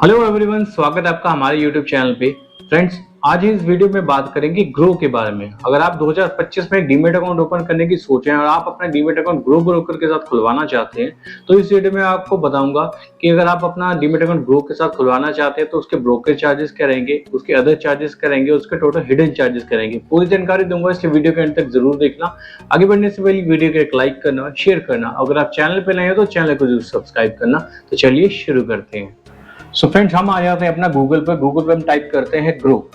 Hello everyone, स्वागत है आपका हमारे यूट्यूब चैनल पे। फ्रेंड्स, आज इस वीडियो में बात करेंगे ग्रो के बारे में। अगर आप 2025 में एक डीमेट अकाउंट ओपन करने की सोच रहे हैं और आप अपना डीमेट अकाउंट ग्रो ब्रोकर के साथ खुलवाना चाहते हैं, तो इस वीडियो में आपको बताऊंगा कि अगर आप अपना डीमेट अकाउंट ग्रो के साथ खुलवाना चाहते हैं तो उसके ब्रोकर चार्जेस क्या रहेंगे, उसके अदर चार्जेस क्या रहेंगे, उसके टोटल हिडन चार्जेस क्या रहेंगे। पूरी जानकारी दूंगा, इसलिए वीडियो के अंत तक जरूर देखना। आगे बढ़ने से पहले वीडियो को एक लाइक करना, शेयर करना। अगर आप चैनल पर नए हो तो चैनल को जरूर सब्सक्राइब करना। तो चलिए शुरू करते हैं। सो फ्रेंड्स, हम आ जाते हैं अपना गूगल पे हम टाइप करते हैं ग्रो।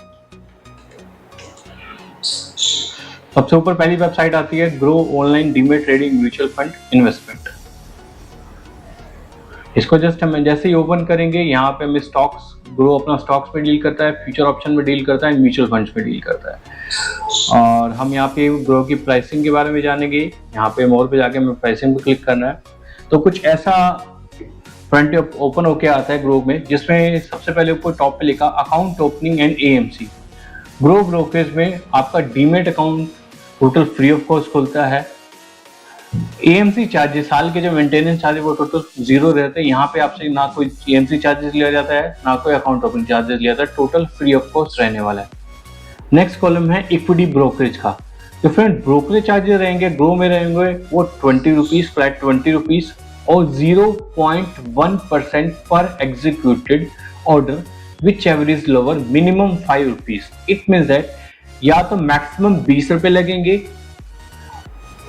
सबसे ऊपर पहली वेबसाइट आती है grow online demat trading mutual fund investment. इसको जस्ट हम जैसे ही ओपन करेंगे, यहाँ पे हमें स्टॉक्स, ग्रो अपना स्टॉक्स में डील करता है, फ्यूचर ऑप्शन में डील करता है, म्यूचुअल फंड्स में डील करता है। और हम यहाँ पे ग्रो की प्राइसिंग के बारे में जानेंगे। यहाँ पे मोर पे जाके हमें प्राइसिंग पे क्लिक करना है। तो कुछ ऐसा फ्रंट ओपन होके आता है ग्रो में, जिसमें सबसे पहले ऊपर टॉप पे लिखा account opening and AMC. Grow brokerage में आपका demat account total free of cost खुलता है। एएमसी चार्जेस, साल के जो मेंटेनेंस चार्जेस वो टोटल जीरो रहते हैं। यहाँ पे आपसे ना कोई एएमसी चार्जेस लिया जाता है, ना कोई अकाउंट ओपनिंग चार्जेस लिया जाता है। टोटल फ्री ऑफ कॉस्ट रहने वाला है। नेक्स्ट कॉलम है इक्विटी ब्रोकरेज का। तो फ्रेंड, ब्रोकरेज चार्जेस रहेंगे ग्रो में रहेंगे वो 20 रुपीज, फ्लैट 20 रुपीज और 0.1% पर executed order which ever is lower minimum 5 rupees. It means that या तो मैक्सिमम 20 रुपए लगेंगे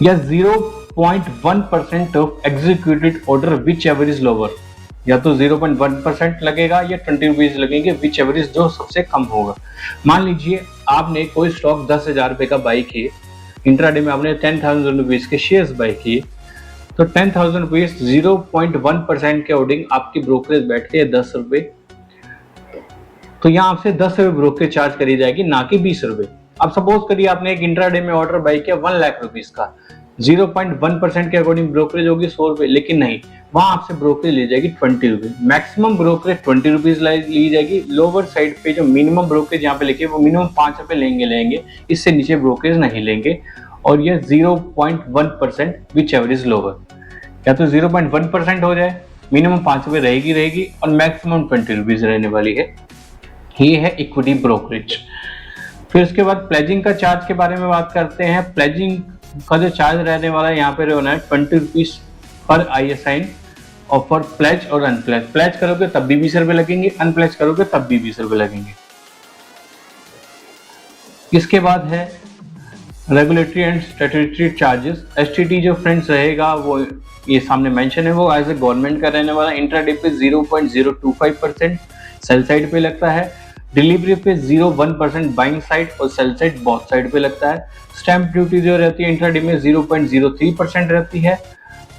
या 0.1% of executed order which ever is lower, या तो 0.1% लगेगा या 20 रुपीज लगेंगे, विच एवर इज जो सबसे कम होगा। मान लीजिए आपने कोई स्टॉक 10,000 रुपए का बाई किए, इंट्राडे में आपने 10,000 रुपीज के शेयर्स बाई किए, तो 10,000 रुपीज 0.1% के अकॉर्डिंग आपकी ब्रोकरेज बैठती है 10 रुपए। तो यहाँ आपसे 10 रुपए ब्रोकरेज चार्ज करी जाएगी, ना कि 20 रुपए। अब सपोज करिए आपने एक इंट्राडे में ऑर्डर बाई किया 1 लाख रुपीज का, 0.1% के अकॉर्डिंग ब्रोकरेज होगी 100 रुपए, लेकिन नहीं, वहां आपसे ब्रोकरेज ली जाएगी 20 रुपए। मैक्सिमम ब्रोकरेज 20 रुपीज ली जाएगी। लोअर साइड पे जो मिनिमम ब्रोकरेज यहाँ पे लिखे वो मिनिमम 5 रुपए लेंगे, इससे नीचे ब्रोकरेज नहीं लेंगे। और ये 0.1% विच एवर इज लोअर, या तो 0.1% हो जाए, मिनिमम 5 रुपए रहेगी और मैक्सिमम 20 रुपीज रहने वाली है। ये है इक्विटी ब्रोकरेज। फिर उसके बाद प्लेजिंग का चार्ज के बारे में बात करते हैं। प्लेजिंग का जो चार्ज रहने वाला है यहाँ पे रहना है 20 रुपीज पर ISIN और फॉर प्लेज और अनप्लेज। प्लेज करोगे तब भी 20 रुपए लगेंगे, अनप्लेज करोगे तब भी 20 रुपए लगेंगे। इसके बाद है regulatory and statutory charges. STT जो फ्रेंड्स रहेगा वो ये सामने मेंशन है, वो एज ए गवर्नमेंट का रहने वाला। इंट्राडे पे 0.025% सेल साइड पे लगता है। डिलीवरी पे 0.1% बाइंग साइड और सेल साइड बोथ साइड पे लगता है। स्टैंप ड्यूटी जो रहती है इंट्राडे में 0.03% रहती है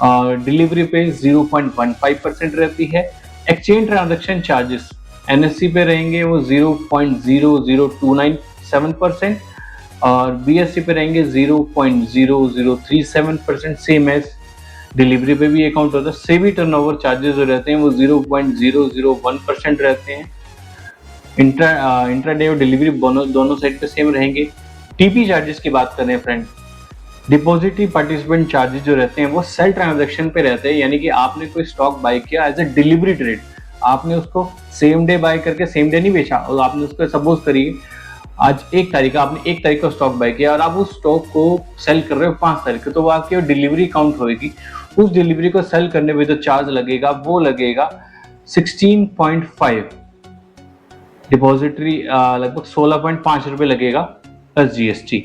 और डिलीवरी पे 0.15% रहती है। एक्सचेंज ट्रांजैक्शन चार्जेस NSE पे रहेंगे वो 0.00297% और BSE पे रहेंगे 0.0037%, सेम एज डिलीवरी पे भी अकाउंट होता है। सेबी टर्नओवर चार्जेस जो रहते हैं वो 0.001% रहते हैं। इंट्राडे और डिलीवरी दोनों साइड पे सेम रहेंगे। TP चार्जेस की बात करें फ्रेंड, डिपॉजिटरी पार्टिसिपेंट चार्जेस जो रहते हैं वो सेल ट्रांजैक्शन पे रहते हैं। यानी कि आपने कोई स्टॉक बाय किया एज ए डिलीवरी ट्रेड, आपने उसको सेम डे बाय करके सेम डे नहीं बेचा, और आपने उसको सपोज करिए आज 1 तारीख का, आपने 1 तारीख को स्टॉक बाय किया और आप उस स्टॉक को सेल कर रहे हो 5 तारीख को, तो वो आपकी डिलीवरी काउंट होगी। उस डिलीवरी को सेल करने में जो चार्ज लगेगा वो लगेगा 16.5, डिपॉजिटरी लगभग 16.5 रुपए लगेगा plus GST।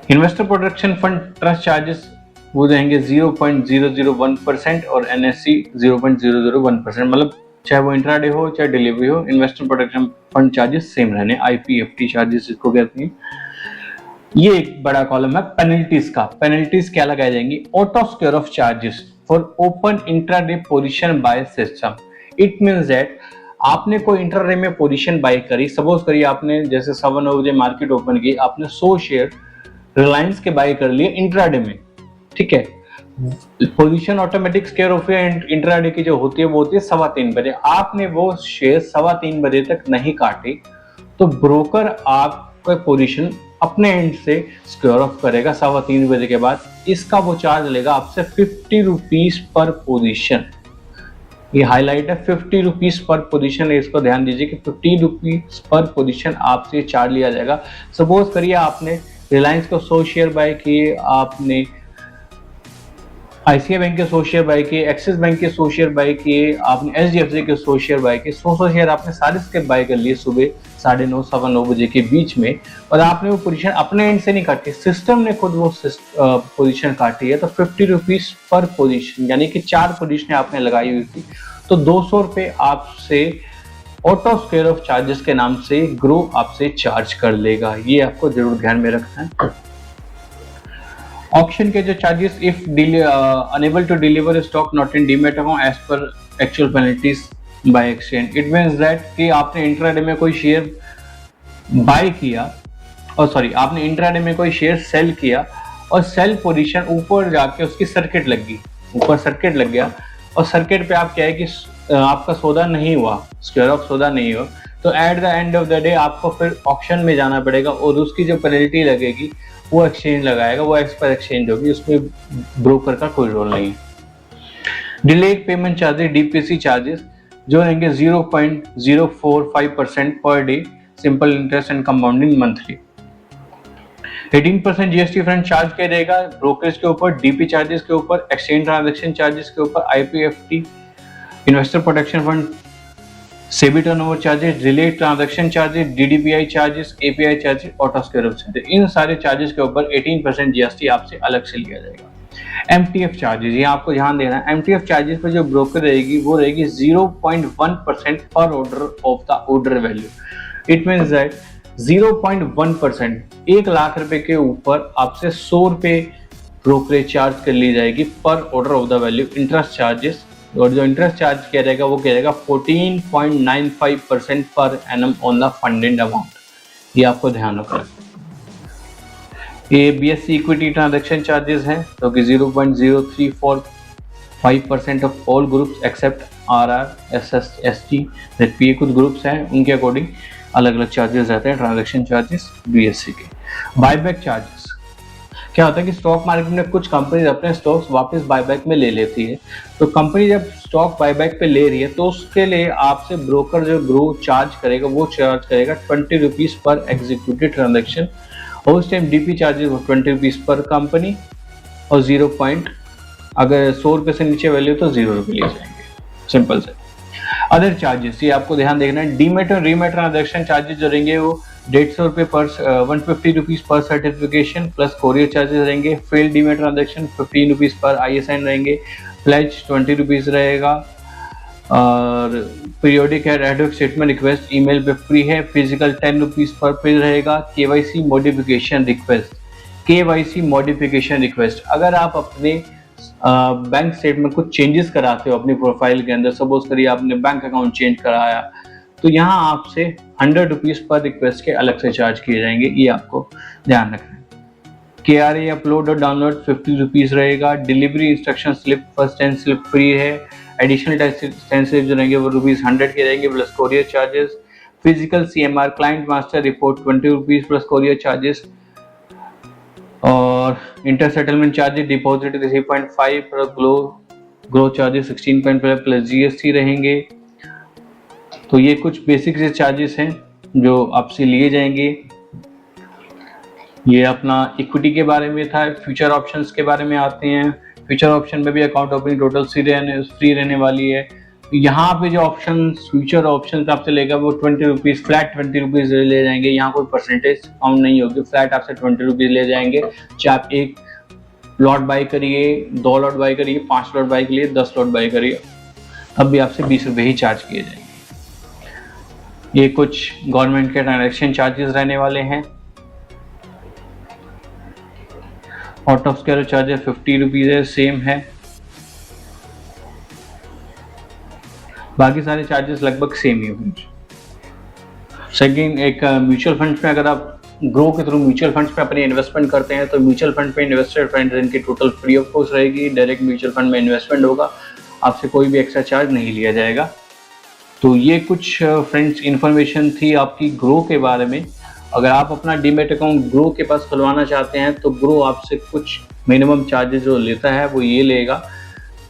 Investor protection fund trust charges वो रहेंगे 0.001% और NSE 0.001%। मतलब चाहे वो इंट्राडे हो चाहे डिलीवरी हो, investor protection fund charges same रहने। IPFT चार्जेस इसको कहते हैं। ये एक बड़ा कॉलम है पेनल्टीज का। पेनल्टीज क्या लगाई जाएंगी? Auto square off charges for open intraday position by system. It means that आपने कोई इंट्राडे में पोजीशन बाय करी, सपोज करिए आपने जैसे 7 बजे मार्केट ओपन की, आपने 100 शेयर रिलायंस के बाय कर लिए इंट्राडे में, ठीक है। Position automatic square of intraday की जो होती है वो होती है 3:15 बजे। आपने वो शेयर 3:15 बजे तक नहीं काटे तो ब्रोकर आपका पोजीशन अपने एंड से स्क्वायर ऑफ करेगा 3:15 बजे के बाद। इसका वो चार्ज लेगा आपसे 50 रुपीज पर पोजीशन। ये हाईलाइट है 50 रुपीज पर पोजीशन है, इसको ध्यान दीजिए कि 50 रुपीज पर पोजीशन आपसे चार्ज लिया जाएगा। सपोज करिए आपने रिलायंस को 100 शेयर बाय किए, आपने आईसीआई बैंक के 100 शेयर बाय किए, एक्सिस बैंक के 100 शेयर बाय किए, आपने एचडीएफसी के 100 शेयर बाय किए, 100 शेयर आपने सारे स्केप बाय कर लिए सुबह 9:30 9:15 बजे के बीच में, और आपने वो पोजीशन अपने एंड से नहीं काटी, सिस्टम ने खुद वो पोजीशन काटी है। तो 50 रुपीज पर पोजीशन, यानी कि 4 पोजीशन आपने लगाई हुई थी, तो 200 रुपए आपसे ऑटो स्क्वायर ऑफ चार्जेस के नाम से ग्रो आपसे चार्ज कर लेगा। ये आपको जरूर ध्यान में रखना है। ऑक्शन के जो charges, if unable to deliver stock not in demat account as per actual penalties by exchange, it means that कि आपने इंट्राडे में कोई शेयर बाय किया, और सॉरी आपने इंट्राडे में कोई शेयर सेल किया, और सेल पोजीशन ऊपर जाके उसकी सर्किट लग गई, ऊपर सर्किट लग गया, और सर्किट पे आप क्या है कि आपका सौदा नहीं हुआ, स्क्वायर ऑफ सौदा नहीं हुआ, तो at the end of the day आपको फिर ऑक्शन में जाना पड़ेगा, और उसकी जो पेनल्टी लगेगी वो एक्सचेंज लगाएगा, वो एक्सपायर एक्सचेंज होगी, उसमें ब्रोकर का कोई रोल नहीं है। Delay payment charges, DPC charges जो रहेंगे 0.045% per day, simple interest and compounding monthly. 18% GST front charge किया जाएगा ब्रोकरेज के ऊपर, डीपी चार्जेस के ऊपर, एक्सचेंज ट्रांजैक्शन चार्जेस के ऊपर, IPFT, investor protection fund, SEBI turnover charges, delayed transaction charges, DDPI charges, API charges, auto square off charges, इन सारे चार्जेस के ऊपर 18% जीएसटी आपसे अलग से लिया जाएगा। एमटीएफ चार्जेस, ये आपको ध्यान देना है, एमटीएफ चार्जेस पर जो ब्रोकर रहेगी वो रहेगी 0.1% पर order of the order value. It means that 0.1%, 1 lakh रुपए के ऊपर आपसे 100 रुपए ब्रोकरेज चार्ज कर ली जाएगी पर order of the value. Interest charges, और जो इंटरेस्ट चार्ज किया जाएगा वो किया जाएगा 14.95% per annum on the funded amount. ये आपको ध्यान रखना है। ये बीएससी इक्विटी ट्रांजैक्शन चार्जेस हैं जो कि 0.0345% of all groups except RR, SS, ST, ZPA, कुछ ग्रुप्स हैं उनके अकॉर्डिंग अलग अलग चार्जेस रहते हैं ट्रांजैक्शन चार्जेस बीएससी के। बायबैक चार्जेस, क्या होता है कि स्टॉक मार्केट में कुछ कंपनी अपने स्टॉक्स वापस बायबैक में ले लेती है, तो कंपनी जब स्टॉक बायबैक पे ले रही है तो उसके लिए आपसे ब्रोकर जो ग्रो चार्ज करेगा वो चार्ज करेगा 20 रुपीज पर एग्जीक्यूटेड ट्रांजैक्शन, और उस time DP charges 20 rupees per company, और अगर 100 रुपये से नीचे वैल्यू तो 0 रुपये लिए जाएंगे, सिंपल से। अदर चार्जेस, ये आपको ध्यान देखना है, डीमेट और रीमेट ट्रांजैक्शन चार्जेस जो रहेंगे वो 150 रुपये पर 150 rupees per certification plus courier charges रहेंगे। Failed demat transaction 15 rupees per ISN रहेंगे। प्लेज 20 रुपीज रहेगा, और periodic adhoc statement request email पे फ्री है, फिजिकल 10 रुपीज पर पेज रहेगा। KYC modification request, KYC modification request, अगर आप अपने बैंक स्टेटमेंट कुछ चेंजेस कराते हो अपनी प्रोफाइल के अंदर, सपोज करिए आपने बैंक अकाउंट चेंज कराया, तो यहाँ आपसे 100 रुपीज पर रिक्वेस्ट के अलग से चार्ज किए जाएंगे, ये आपको ध्यान रखना है। KRA अपलोड और डाउनलोड 50 रुपीज रहेगा। Delivery instruction slip first and slip free है। एडिशनल टेन स्लिप जो रहेंगे वो ₹100 के रहेंगे plus courier charges. Physical CMR client master report 20 rupees plus courier charges, और inter settlement charges deposit 3.5 plus Groww charges 16.5 plus GST रहेंगे। तो ये कुछ बेसिक से चार्जेस हैं जो आपसे लिए जाएंगे। ये अपना इक्विटी के बारे में था। फ्यूचर ऑप्शंस के बारे में आते हैं। फ्यूचर ऑप्शन में भी अकाउंट ओपनिंग टोटल फ्री रहने वाली है। यहाँ पे जो ऑप्शन फ्यूचर ऑप्शन आपसे लेगा वो 20 रुपीज, फ्लैट 20 रुपीज ले जाएंगे। यहाँ कोई परसेंटेज काउंट नहीं होगी, फ्लैट आपसे 20 रुपीज ले जाएंगे। चाहे आप 1 लॉट बाई करिए, 2 लॉट बाई करिए, 5 लॉट बाई करिए, 10 लॉट बाई करिए, तब भी आपसे 20 रुपये ही चार्ज किए जाएंगे। ये कुछ गवर्नमेंट के ट्रांजैक्शन चार्जेस रहने वाले हैं। Out of square charges 50 rupees है, सेम है। बाकी सारे चार्जेस लगभग सेम ही होंगे। सेकंड, एक म्यूचुअल फंड्स में अगर आप ग्रो के थ्रू म्यूचुअल फंड्स पे अपनी इन्वेस्टमेंट करते हैं तो म्यूचुअल फंड पे इन्वेस्टेड फंड इनकी टोटल फ्री ऑफ कॉस्ट रहेगी। डायरेक्ट म्यूचुअल फंड में इन्वेस्टमेंट होगा, आपसे कोई भी एक्स्ट्रा चार्ज नहीं लिया जाएगा। तो ये कुछ फ्रेंड्स इन्फॉर्मेशन थी आपकी ग्रो के बारे में। अगर आप अपना डीमेट अकाउंट ग्रो के पास खुलवाना चाहते हैं तो ग्रो आपसे कुछ मिनिमम चार्जेस जो लेता है वो ये लेगा।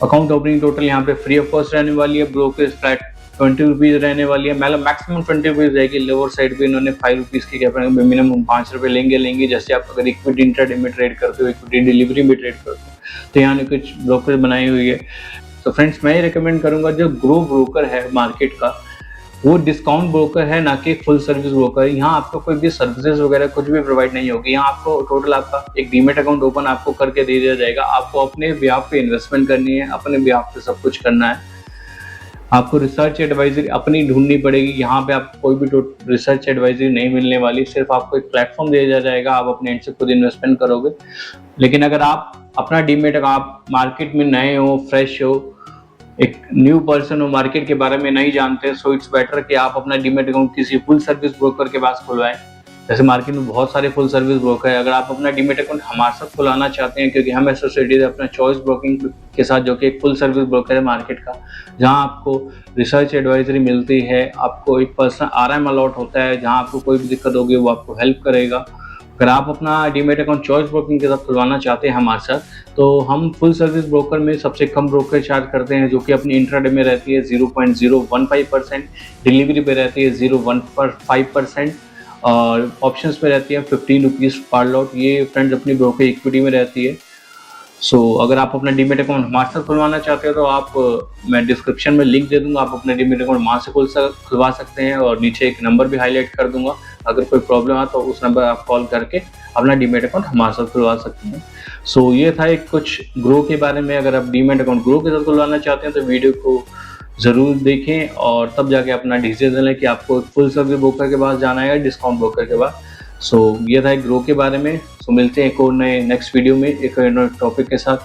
अकाउंट ओपनिंग टोटल यहाँ पे फ्री ऑफ कॉस्ट रहने वाली है, ब्रोकरेज फ्लैट 20 रुपीज रहने वाली है, मतलब मैक्सिमम 20 रुपीज रहेगी। लोअर साइड पे इन्होंने 5 रुपीज की कैप मिनिमम 5 रुपए लेंगे। जैसे आप अगर इक्विटी इंट्राडे में ट्रेड करते हो, इक्विटी डिलीवरी में ट्रेड करते हो, तो यहाँ ने कुछ ब्रोकरेज बनाई हुई है। तो फ्रेंड्स मैं ये रिकमेंड करूंगा, जो ग्रो ब्रोकर है मार्केट का, वो डिस्काउंट ब्रोकर है, ना कि फुल सर्विस ब्रोकर। यहाँ आपको कोई भी सर्विसेज वगैरह कुछ भी प्रोवाइड नहीं होगी। यहाँ आपको टोटल आपका एक डीमेट अकाउंट ओपन आपको करके दे दिया जाएगा। आपको अपने ब्याह पे इन्वेस्टमेंट करनी है, अपने ब्याह पे सब कुछ करना है। आपको रिसर्च एडवाइजरी अपनी ढूंढनी पड़ेगी। यहाँ पे आपको कोई भी रिसर्च एडवाइजरी नहीं मिलने वाली, सिर्फ आपको एक प्लेटफॉर्म दिया जाएगा, आप अपने एंड से खुद इन्वेस्टमेंट करोगे। लेकिन अगर आप अपना डीमेट, अगर आप मार्केट में नए हो, फ्रेश हो, एक न्यू पर्सन हो, मार्केट के बारे में नहीं जानते, सो इट्स बेटर कि आप अपना डीमेट अकाउंट किसी फुल सर्विस ब्रोकर के पास खुलवाएं। जैसे मार्केट में बहुत सारे फुल सर्विस ब्रोकर है। अगर आप अपना डीमेट अकाउंट हमारे साथ खुलाना चाहते हैं, क्योंकि हम एसोसिएटेड अपना चॉइस ब्रोकिंग के साथ, जो कि एक फुल सर्विस ब्रोकर है मार्केट का, जहां आपको रिसर्च एडवाइजरी मिलती है, आपको एक पर्सन आरएम अलॉट होता है, जहां आपको कोई भी दिक्कत होगी वो आपको हेल्प करेगा। अगर आप अपना डीमेट अकाउंट चॉइस ब्रोकिंग के साथ खुलवाना चाहते हैं हमारे साथ, तो हम फुल सर्विस ब्रोकर में सबसे कम ब्रोकर चार्ज करते हैं, जो कि अपनी इंट्राडे में रहती है 0.015%, डिलीवरी पे रहती है 0.15%, और ऑप्शंस पे रहती है 15 रुपीज़ पर लॉट। ये फ्रेंड्स अपनी ब्रोकर इक्विटी में रहती है। अगर आप अपना डीमेट अकाउंट हमारे साथ खुलवाना चाहते हो, तो आप मैं डिस्क्रिप्शन में लिंक दे दूंगा, आप अपने डीमेट अकाउंट वहाँ से खुलवा सकते हैं, और नीचे एक नंबर भी हाईलाइट कर दूंगा। अगर कोई प्रॉब्लम है तो उस नंबर आप कॉल करके अपना डीमेट अकाउंट हमारे साथ खुलवा सकते हैं। ये था एक कुछ ग्रो के बारे में। अगर आप डीमेट अकाउंट ग्रो के साथ खुलवाना चाहते हैं तो वीडियो को ज़रूर देखें, और तब जाके अपना डिसीजन लें कि आपको फुल सर्विस ब्रोकर के पास जाना है या डिस्काउंट ब्रोकर के पास। ये था एक ग्रो के बारे में। मिलते हैं एक और नए नेक्स्ट वीडियो में एक और टॉपिक के साथ।